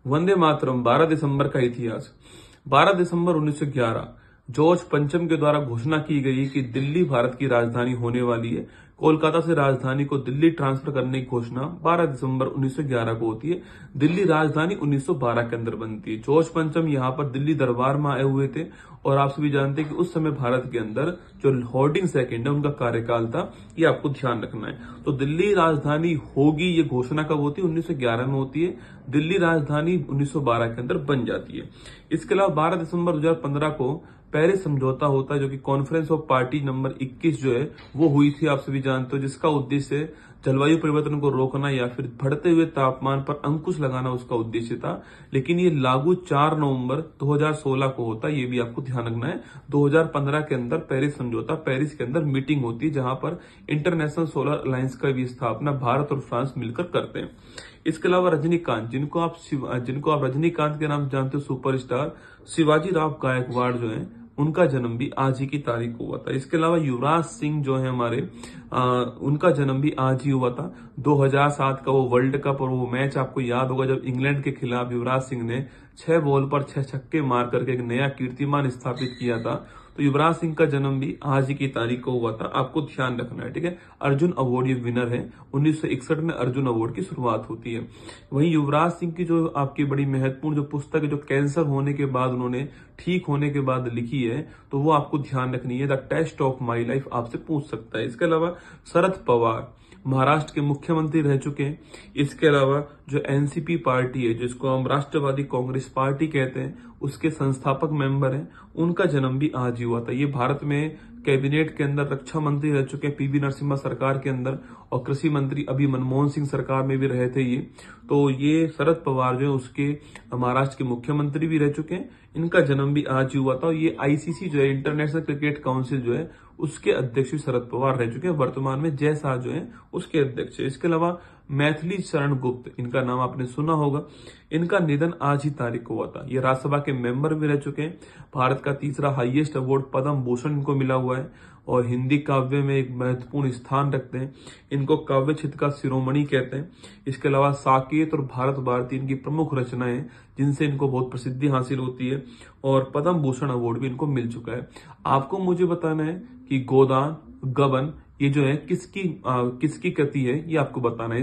वंदे मातरम 12 दिसंबर का इतिहास। 12 दिसंबर 1911 जॉर्ज पंचम के द्वारा घोषणा की गई कि दिल्ली भारत की राजधानी होने वाली है। कोलकाता से राजधानी को दिल्ली ट्रांसफर करने की घोषणा 12 दिसंबर 1911 को होती है। दिल्ली राजधानी 1912 के अंदर बनती है। जॉर्ज पंचम यहाँ पर दिल्ली दरबार में आए हुए थे और आप सभी जानते हैं कि उस समय भारत के अंदर जो होर्डिंग सेकंड है उनका कार्यकाल था, ये आपको ध्यान रखना है। तो दिल्ली राजधानी होगी, ये घोषणा कब होती है? 1911 में होती है। दिल्ली राजधानी 1912 के अंदर बन जाती है। इसके अलावा 12 दिसंबर 2015 को पेरिस समझौता होता है, जो कि कॉन्फ्रेंस ऑफ पार्टी नंबर 21 जो है वो हुई थी, आप सभी जानते हो, जिसका उद्देश्य जलवायु परिवर्तन को रोकना या फिर बढ़ते हुए तापमान पर अंकुश लगाना उसका उद्देश्य था। लेकिन ये लागू 4 नवंबर 2016 को होता है, ये भी आपको ध्यान रखना है। 2015 के अंदर पेरिस समझौता, पेरिस के अंदर मीटिंग होती है जहां पर इंटरनेशनल सोलर अलायंस का भी स्थापना भारत और फ्रांस मिलकर करते हैं। इसके अलावा रजनीकांत, जिनको आप रजनीकांत के नाम जानते हो, सुपरस्टार शिवाजी राव गायकवाड़ जो है, उनका जन्म भी आज ही की तारीख को हुआ था। इसके अलावा युवराज सिंह जो है हमारे, उनका जन्म भी आज ही हुआ था। 2007 का वो वर्ल्ड कप और वो मैच आपको याद होगा जब इंग्लैंड के खिलाफ युवराज सिंह ने 6 बॉल पर 6 छक्के मार करके एक नया कीर्तिमान स्थापित किया था। तो युवराज सिंह का जन्म भी आज ही की तारीख को हुआ था, आपको ध्यान रखना है, ठीक है। अर्जुन अवार्ड ये विनर है। 1961 में अर्जुन अवार्ड की शुरुआत होती है। वहीं युवराज सिंह की जो आपकी बड़ी महत्वपूर्ण जो पुस्तक है, जो कैंसर होने के बाद उन्होंने ठीक होने के बाद लिखी है, तो वो आपको ध्यान रखनी है। The test of my life आपसे पूछ सकता है। इसके अलावा शरद पवार महाराष्ट्र के मुख्यमंत्री रह चुके हैं। इसके अलावा जो एनसीपी पार्टी है, जिसको हम राष्ट्रवादी कांग्रेस पार्टी कहते हैं, उसके संस्थापक मेंबर हैं। उनका जन्म भी आज ही हुआ था। ये भारत में कैबिनेट के अंदर रक्षा मंत्री रह चुके हैं पीवी नरसिम्हा सरकार के अंदर, और कृषि मंत्री अभी मनमोहन सिंह सरकार में भी रहे थे ये। तो ये शरद पवार जो है उसके महाराष्ट्र के मुख्यमंत्री भी रह चुके हैं। इनका जन्म भी आज ही हुआ था। ये आईसीसी जो है, इंटरनेशनल क्रिकेट काउंसिल जो है, उसके अध्यक्ष भी शरद पवार रह चुके हैं। वर्तमान में जय शाह जो है उसके अध्यक्ष है। इसके अलावा मैथिली शरण गुप्त, इनका नाम आपने सुना होगा। इनका निधन आज ही तारीख को हुआ था। ये राज्यसभा के मेंबर भी रह चुके हैं। भारत का तीसरा हाईएस्ट अवार्ड पद्म भूषण इनको मिला हुआ है और हिंदी काव्य में एक महत्वपूर्ण स्थान रखते हैं। इनको काव्य चित्र का शिरोमणि कहते हैं। इसके अलावा साकेत और भारत भारती इनकी प्रमुख रचनाएं, जिनसे इनको बहुत प्रसिद्धि हासिल होती है, और पद्म भूषण अवार्ड भी इनको मिल चुका है। आपको मुझे बताना है कि गोदान, गबन, ये जो है किसकी कृति है, ये आपको बताना है।